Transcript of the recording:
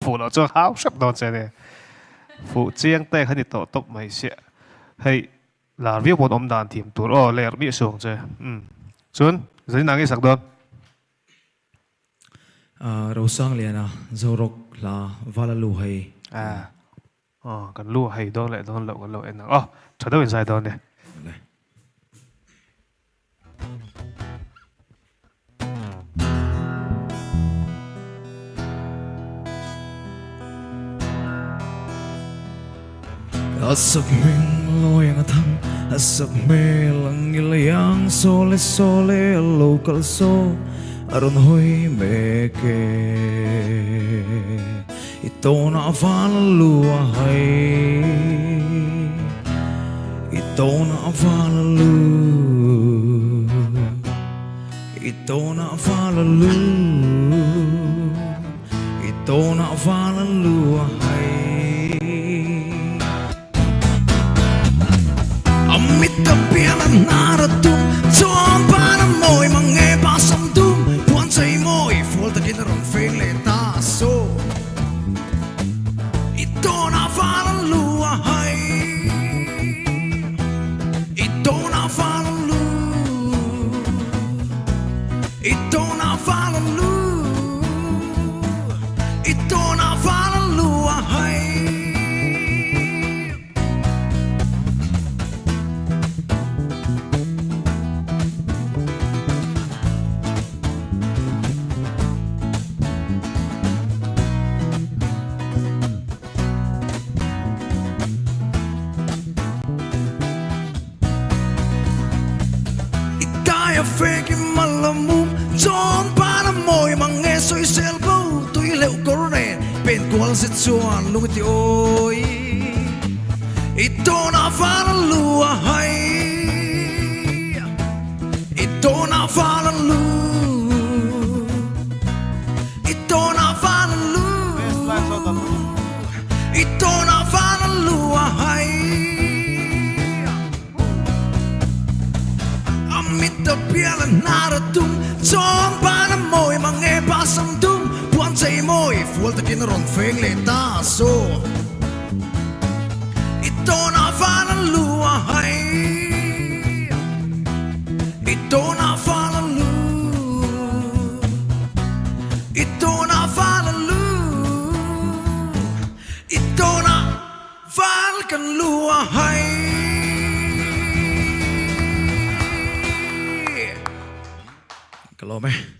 phụ nó cho háo sắp đón xe này Fuh Chiang tay khá đi tổ tốc mấy xe hay là viết một ông đàn tìm tụi ô lẹ bị xuống chơi xuân giấy nàng cái sắc đón rau sang liền dầu rọc là VALA lu hay cần lu hay đón lại đón lậu em nào chờ đâu bên dài đón này Asak ming loyang atham asak me lang ilayang sole sole local so aron hoy meke ito na VALA lu hay ito na VALA lu ito na VALA lu ito na VALA lu hay Amit kapialan naratum Som para mo'y mga pasamdum Buwan sa'y mo'y Folta kinarong fele taso Ito na VALA lu hay Ito na VALA lu Ito na VALA lu Ito na VALA lu hay Fake malamum John para mo'y mga soy selbo Tuy leo korne Pen kual sit suan lungiti oy Ito na VALA lu hay Ito na VALA lu Ito na VALA lu Ito na VALA lu hay Amit kapialan naratum Som para mo'y mga pasamdum Buwan sa'y mo'y Folta kinarong fele taso Ito na VALA lu hay Ito na VALA lu Ito na VALA lu Ito na VALA kan lu hay Kalau meh